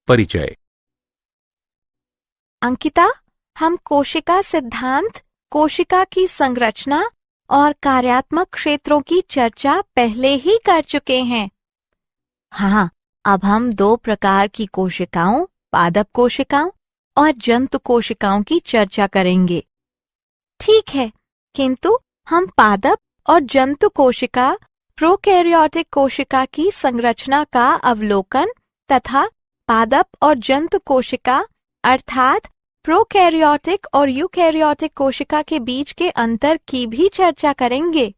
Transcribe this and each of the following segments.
परिचय। अंकिता, हम कोशिका सिद्धांत, कोशिका की संरचना और कार्यात्मक क्षेत्रों की चर्चा पहले ही कर चुके हैं। हाँ, अब हम 2 प्रकार की कोशिकाओं, पादप कोशिकाओं और जंतु कोशिकाओं की चर्चा करेंगे। ठीक है, किंतु हम पादप और जंतु कोशिका, प्रोकैरियोटिक कोशिका की संरचना का अवलोकन तथा पादप और जंतु कोशिका अर्थात प्रोकैरियोटिक और यूकैरियोटिक कोशिका के बीच के अंतर की भी चर्चा करेंगे।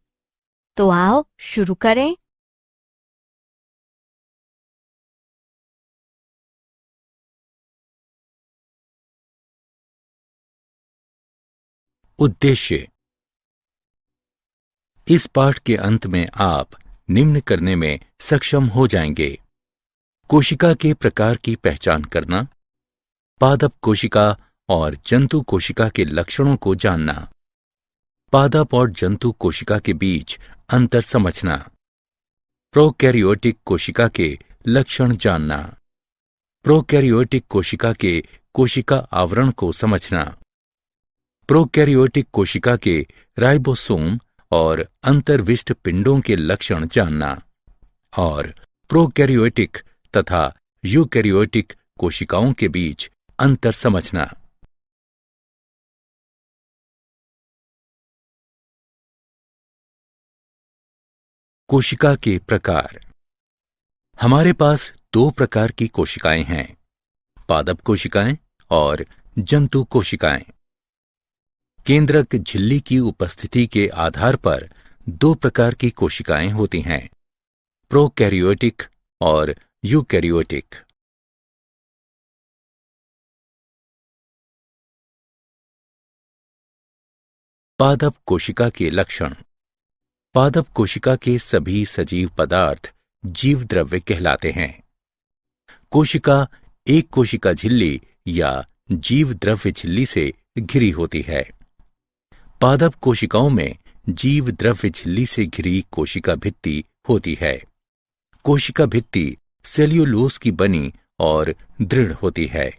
तो आओ शुरू करें। उद्देश्य। इस पाठ के अंत में आप निम्न करने में सक्षम हो जाएंगे: कोशिका के प्रकार की पहचान करना, पादप कोशिका और जंतु कोशिका के लक्षणों को जानना, पादप और जंतु कोशिका के बीच अंतर समझना, प्रोकैरियोटिक कोशिका के लक्षण जानना, प्रोकैरियोटिक कोशिका के कोशिका आवरण को समझना, प्रोकैरियोटिक कोशिका के राइबोसोम और अंतर्विष्ट पिंडों के लक्षण जानना और प्रोकैरियोटिक तथा यूकैरियोटिक कोशिकाओं के बीच अंतर समझना। कोशिका के प्रकार। हमारे पास 2 प्रकार की कोशिकाएं हैं: पादप कोशिकाएं और जंतु कोशिकाएं। केंद्रक झिल्ली की उपस्थिति के आधार पर 2 प्रकार की कोशिकाएं होती हैं: प्रोकैरियोटिक और यूकैरियोटिक। पादप कोशिका के लक्षण। पादप कोशिका के सभी सजीव पदार्थ जीव द्रव्य कहलाते हैं। कोशिका एक कोशिका झिल्ली या जीव द्रव्य झिल्ली से घिरी होती है। पादप कोशिकाओं में जीव द्रव्य झिल्ली से घिरी कोशिका भित्ति होती है। कोशिका भित्ति सेल्यूलोज की बनी और दृढ़ होती है,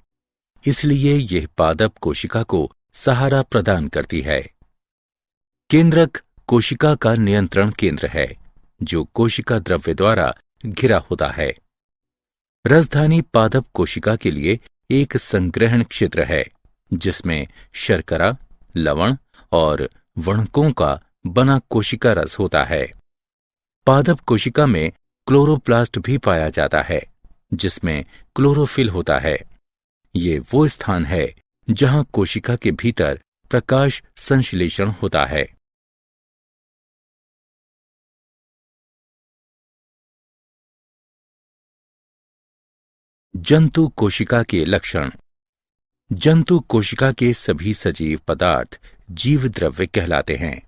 इसलिए यह पादप कोशिका को सहारा प्रदान करती है। केंद्रक कोशिका का नियंत्रण केंद्र है, जो कोशिका द्रव्य द्वारा घिरा होता है। रसधानी पादप कोशिका के लिए एक संग्रहण क्षेत्र है, जिसमें शर्करा, लवण और वणकों का बना कोशिका रस होता है। पादप कोशिका में क्लोरोप्लास्ट भी पाया जाता है, जिसमें क्लोरोफिल होता है। ये वो स्थान है जहां कोशिका के भीतर प्रकाश संश्लेषण होता है। जंतु कोशिका के लक्षण। जंतु कोशिका के सभी सजीव पदार्थ जीव द्रव्य कहलाते हैं।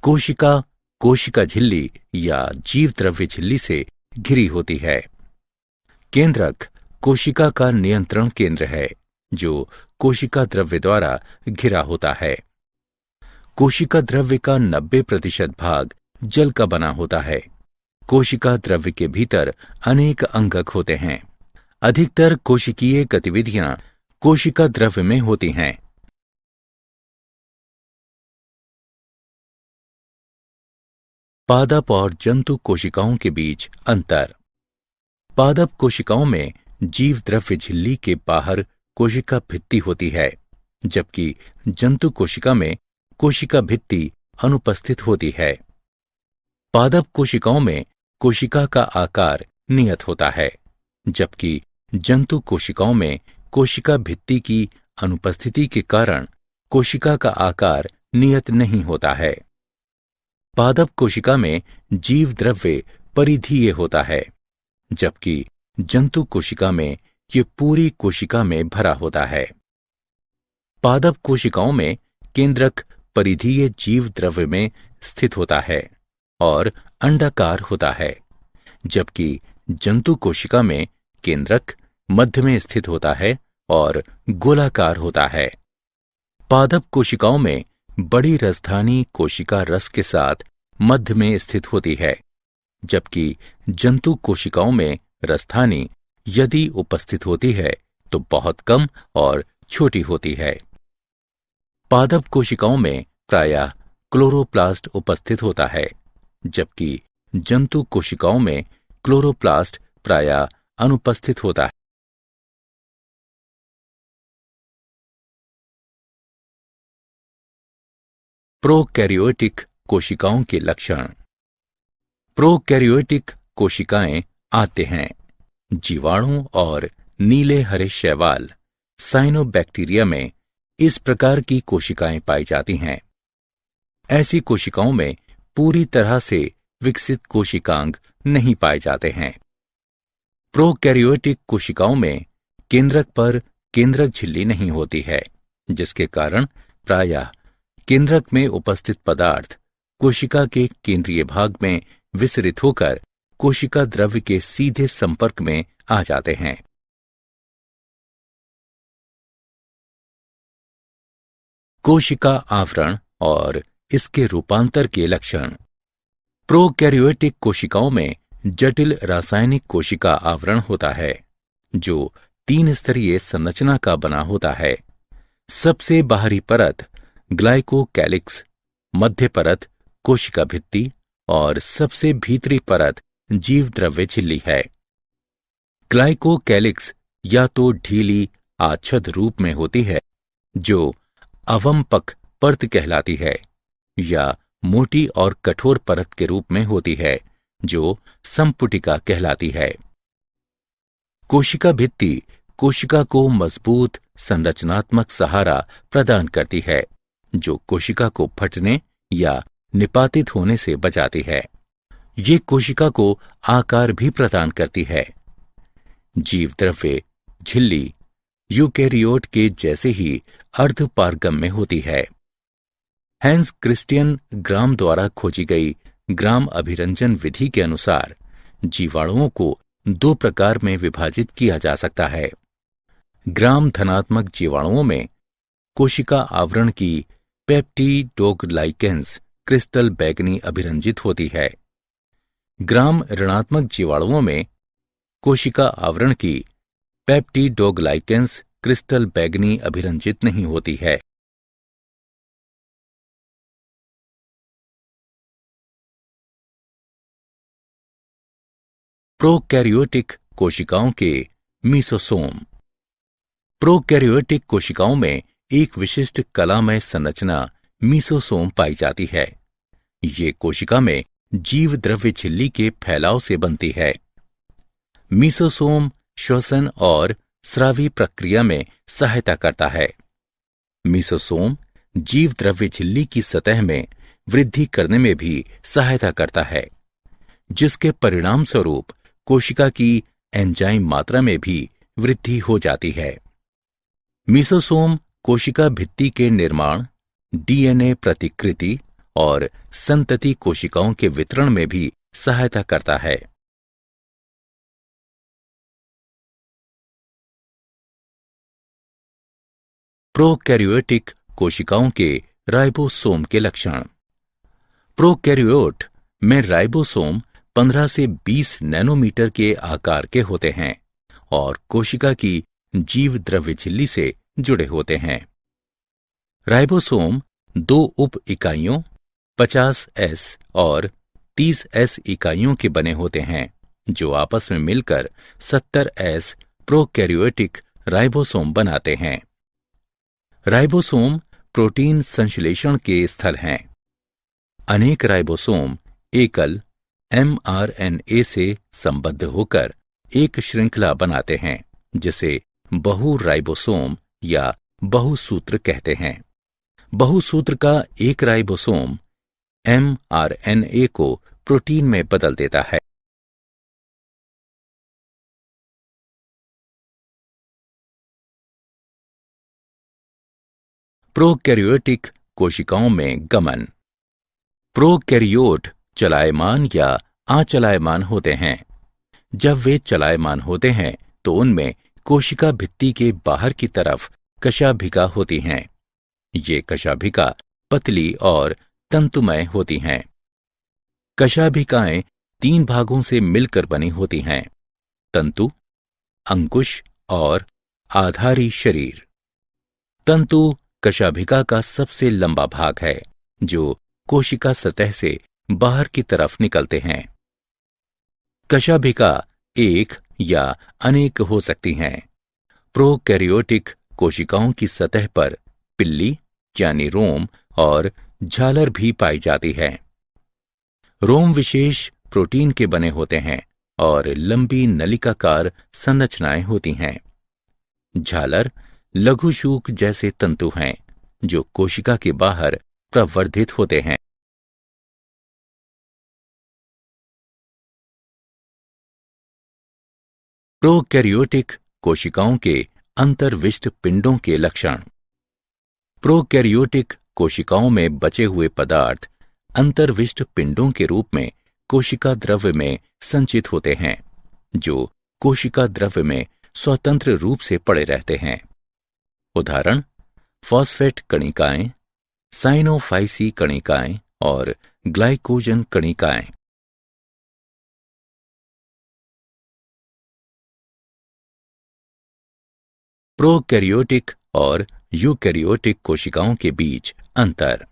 कोशिका कोशिका झिल्ली या जीव द्रव्य झिल्ली से घिरी होती है। केंद्रक कोशिका का नियंत्रण केंद्र है, जो कोशिका द्रव्य द्वारा घिरा होता है। कोशिका द्रव्य का 90% भाग जल का बना होता है। कोशिका द्रव्य के भीतर अनेक अंगक होते हैं। अधिकतर कोशिकीय गतिविधियां कोशिका द्रव्य में होती हैं। पादप और जंतु कोशिकाओं के बीच अंतर। पादप कोशिकाओं में जीव द्रव्य झिल्ली के बाहर कोशिका भित्ति होती है, जबकि जंतु कोशिका में कोशिका भित्ति अनुपस्थित होती है। पादप कोशिकाओं में कोशिका का आकार नियत होता है, जबकि जंतु कोशिकाओं में कोशिका भित्ति की अनुपस्थिति के कारण कोशिका का आकार नियत नहीं होता है। पादप कोशिका में जीव द्रव्य परिधीय होता है, जबकि जंतु कोशिका में ये पूरी कोशिका में भरा होता है। पादप कोशिकाओं में केंद्रक परिधीय जीव द्रव्य में स्थित होता है और अंडाकार होता है, जबकि जंतु कोशिका में केंद्रक मध्य में स्थित होता है और गोलाकार होता है। पादप कोशिकाओं में बड़ी रसधानी कोशिका रस के साथ मध्य में स्थित होती है, जबकि जंतु कोशिकाओं में रसधानी यदि उपस्थित होती है तो बहुत कम और छोटी होती है। पादप कोशिकाओं में प्रायः क्लोरोप्लास्ट उपस्थित होता है, जबकि जंतु कोशिकाओं में क्लोरोप्लास्ट प्रायः अनुपस्थित होता है। प्रोकैरियोटिक कोशिकाओं के लक्षण। प्रोकैरियोटिक कोशिकाएं आते हैं जीवाणु और नीले हरे शैवाल साइनोबैक्टीरिया में इस प्रकार की कोशिकाएं पाई जाती हैं। ऐसी कोशिकाओं में पूरी तरह से विकसित कोशिकांग नहीं पाए जाते हैं। प्रोकैरियोटिक कोशिकाओं में केंद्रक पर केंद्रक झिल्ली नहीं होती है, जिसके कारण प्रायः केंद्रक में उपस्थित पदार्थ कोशिका के केंद्रीय भाग में विसरित होकर कोशिका द्रव्य के सीधे संपर्क में आ जाते हैं। कोशिका आवरण और इसके रूपांतर के लक्षण। प्रोकैरियोटिक कोशिकाओं में जटिल रासायनिक कोशिका आवरण होता है, जो 3 स्तरीय संरचना का बना होता है। सबसे बाहरी परत ग्लाइकोकैलिक्स, मध्य परत कोशिका भित्ति और सबसे भीतरी परत जीवद्रव्य झिल्ली है। ग्लाइकोकैलिक्स या तो ढीली आच्छद रूप में होती है, जो अवमपक परत कहलाती है, या मोटी और कठोर परत के रूप में होती है, जो संपुटिका कहलाती है। कोशिका भित्ति कोशिका को मजबूत संरचनात्मक सहारा प्रदान करती है, जो कोशिका को फटने या निपातित होने से बचाती है। ये कोशिका को आकार भी प्रदान करती है। जीवद्रव्य झिल्ली यूकैरियोट के जैसे ही अर्धपारगम्य होती है। हैंस क्रिस्टियन ग्राम द्वारा खोजी गई ग्राम अभिरंजन विधि के अनुसार जीवाणुओं को 2 प्रकार में विभाजित किया जा सकता है। ग्राम धनात्मक जीवाणुओं में कोशिका आवरण की पेप्टिडोग्लाइकेंस क्रिस्टल बैंगनी अभिरंजित होती है। ग्राम ऋणात्मक जीवाणुओं में कोशिका आवरण की पेप्टिडोग्लाइकेंस क्रिस्टल बैंगनी अभिरंजित नहीं होती है। प्रोकैरियोटिक कोशिकाओं के मीसोसोम। प्रोकैरियोटिक कोशिकाओं में एक विशिष्ट कलामय संरचना मीसोसोम पाई जाती है। ये कोशिका में जीवद्रव्य झिल्ली के फैलाव से बनती है। मीसोसोम श्वसन और स्रावी प्रक्रिया में सहायता करता है। मीसोसोम जीवद्रव्य झिल्ली की सतह में वृद्धि करने में भी सहायता करता है, जिसके परिणाम स्वरूप कोशिका की एंजाइम मात्रा में भी वृद्धि हो जाती है। मीसोसोम कोशिका भित्ति के निर्माण, डीएनए प्रतिकृति और संतति कोशिकाओं के वितरण में भी सहायता करता है। प्रोकैरियोटिक कोशिकाओं के राइबोसोम के लक्षण। प्रोकैरियोट में राइबोसोम 15 से 20 नैनोमीटर के आकार के होते हैं और कोशिका की जीवद्रव्य झिल्ली से जुड़े होते हैं। राइबोसोम 2 उप इकाइयों 50S और 30S इकाइयों के बने होते हैं, जो आपस में मिलकर 70S प्रोकैरियोटिक राइबोसोम बनाते हैं। राइबोसोम प्रोटीन संश्लेषण के स्थल हैं। अनेक राइबोसोम एकल mRNA से संबद्ध होकर एक श्रृंखला बनाते हैं, जिसे बहु राइबोसोम या बहुसूत्र कहते हैं। बहुसूत्र का एक राइबोसोम mRNA को प्रोटीन में बदल देता है। प्रोकैरियोटिक कोशिकाओं में गमन। प्रोकैरियोट चलायमान या अचलायमान होते हैं। जब वे चलायमान होते हैं तो उनमें कोशिका भित्ति के बाहर की तरफ कशाभिका होती हैं। ये कशाभिका पतली और तंतुमय होती हैं। कशाभिकाएं 3 भागों से मिलकर बनी होती हैं: तंतु, अंकुश और आधारी शरीर। तंतु कशाभिका का सबसे लंबा भाग है जो कोशिका सतह से बाहर की तरफ निकलते हैं। कशाभिका एक या अनेक हो सकती हैं। प्रोकैरियोटिक कोशिकाओं की सतह पर पिल्ली यानी रोम और झालर भी पाई जाती है। रोम विशेष प्रोटीन के बने होते हैं और लंबी नलिकाकार संरचनाएं होती हैं। झालर लघुशूक जैसे तंतु हैं जो कोशिका के बाहर प्रवर्धित होते हैं। प्रोकैरियोटिक कोशिकाओं के अंतर्विष्ट पिंडों के लक्षण। प्रोकैरियोटिक कोशिकाओं में बचे हुए पदार्थ अंतर्विष्ट पिंडों के रूप में कोशिका द्रव्य में संचित होते हैं, जो कोशिका द्रव्य में स्वतंत्र रूप से पड़े रहते हैं। उदाहरण फॉस्फेट कणिकाएं, साइनोफाइसी कणिकाएं और ग्लाइकोजन कणिकाएं। प्रोकैरियोटिक और यूकैरियोटिक कोशिकाओं के बीच अंतर।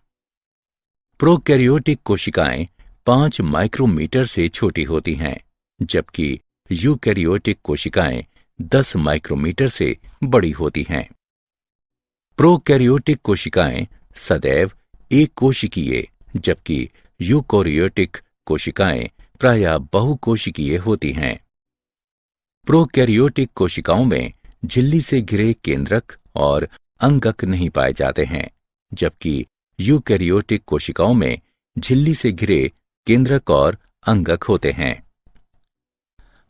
प्रोकैरियोटिक कोशिकाएं 5 माइक्रोमीटर से छोटी होती हैं, जबकि यूकैरियोटिक कोशिकाएं 10 माइक्रोमीटर से बड़ी होती हैं। प्रोकैरियोटिक कोशिकाएं सदैव एक कोशिकीय, जबकि यूकैरियोटिक कोशिकाएं प्रायः बहुकोशिकीय होती हैं। प्रोकैरियोटिक कोशिकाओं में झिल्ली से घिरे केंद्रक और अंगक नहीं पाए जाते हैं, जबकि यूकैरियोटिक कोशिकाओं में झिल्ली से घिरे केंद्रक और अंगक होते हैं।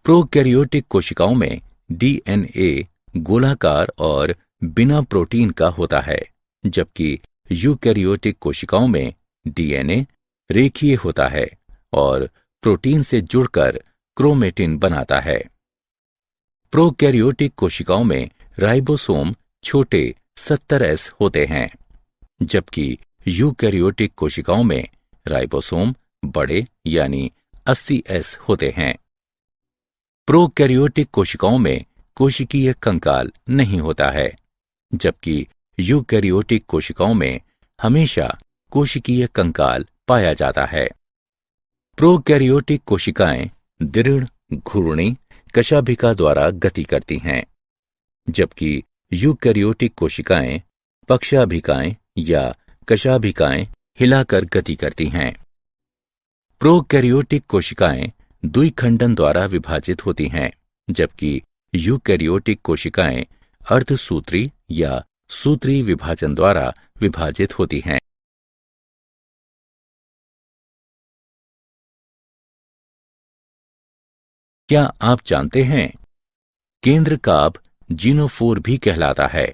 प्रोकैरियोटिक कोशिकाओं में डीएनए गोलाकार और बिना प्रोटीन का होता है, जबकि यूकैरियोटिक कोशिकाओं में डीएनए रेखीय होता है और प्रोटीन से जुड़कर क्रोमेटिन बनाता है। प्रोकैरियोटिक कोशिकाओं में राइबोसोम छोटे 70S होते हैं, जबकि यूकैरियोटिक कोशिकाओं में राइबोसोम बड़े यानी 80S होते हैं। प्रोकैरियोटिक कोशिकाओं में कोशिकीय कंकाल नहीं होता है, जबकि यूकैरियोटिक कोशिकाओं में हमेशा कोशिकीय कंकाल पाया जाता है। प्रोकैरियोटिक कोशिकाएं दृढ़ घूर्णी कशाभिका द्वारा गति करती हैं, जबकि यूकैरियोटिक कोशिकाएं पक्षाभिकाएं या कशाभिकाएं हिलाकर गति करती हैं। प्रोकैरियोटिक कोशिकाएं द्विखंडन द्वारा विभाजित होती हैं, जबकि यूकैरियोटिक कोशिकाएं अर्धसूत्री या सूत्री विभाजन द्वारा विभाजित होती हैं। क्या आप जानते हैं केंद्रकाभ जीनोफोर भी कहलाता है।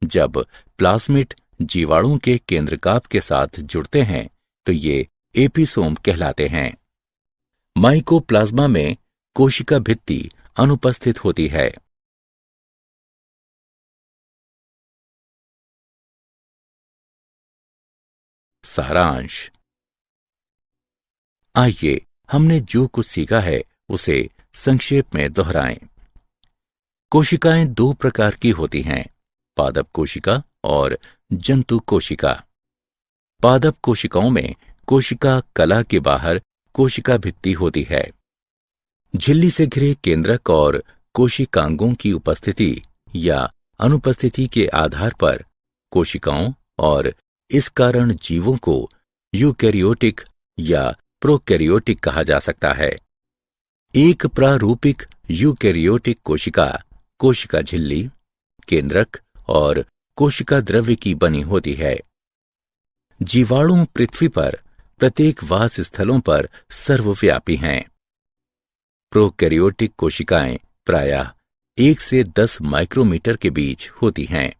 जब प्लाज्मिड जीवाणु के केंद्रकाभ के साथ जुड़ते हैं तो ये एपिसोम कहलाते हैं। माइकोप्लाज्मा में कोशिका भित्ति अनुपस्थित होती है। सारांश। आइए हमने जो कुछ सीखा है उसे संक्षेप में दोहराएं। कोशिकाएं 2 प्रकार की होती हैं, पादप कोशिका और जंतु कोशिका। पादप कोशिकाओं में कोशिका कला के बाहर कोशिका भित्ति होती है। झिल्ली से घिरे केंद्रक और कोशिकांगों की उपस्थिति या अनुपस्थिति के आधार पर कोशिकाओं और इस कारण जीवों को यूकैरियोटिक या प्रोकैरियोटिक कहा जा सकता है। एक प्रारूपिक यूकैरियोटिक कोशिका कोशिका झिल्ली, केंद्रक और कोशिका द्रव्य की बनी होती है। जीवाणु पृथ्वी पर प्रत्येक वास स्थलों पर सर्वव्यापी हैं। प्रोकैरियोटिक कोशिकाएं प्रायः 1 से 10 माइक्रोमीटर के बीच होती हैं।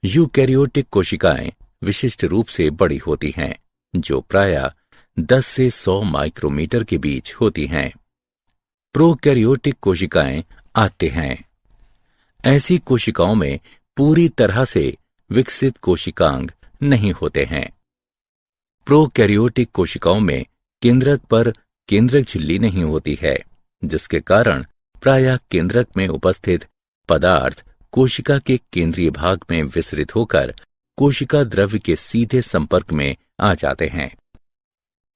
यूकैरियोटिक कोशिकाएं विशिष्ट रूप से बड़ी होती हैं, जो प्रायः 10 से 100 माइक्रोमीटर के बीच होती हैं। प्रोकैरियोटिक कोशिकाएं आते हैं। ऐसी कोशिकाओं में पूरी तरह से विकसित कोशिकांग नहीं होते हैं, प्रोकैरियोटिक कोशिकाओं में केंद्रक पर केंद्रक झिल्ली नहीं होती है, जिसके कारण प्रायः केंद्रक में उपस्थित पदार्थ कोशिका के केंद्रीय भाग में विसरित होकर कोशिका द्रव्य के सीधे संपर्क में आ जाते हैं।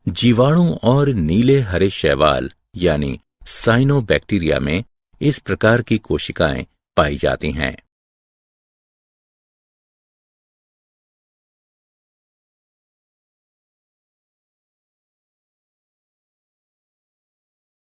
जीवाणु और नीले हरे शैवाल यानी साइनोबैक्टीरिया में इस प्रकार की कोशिकाएं पाई जाती हैं।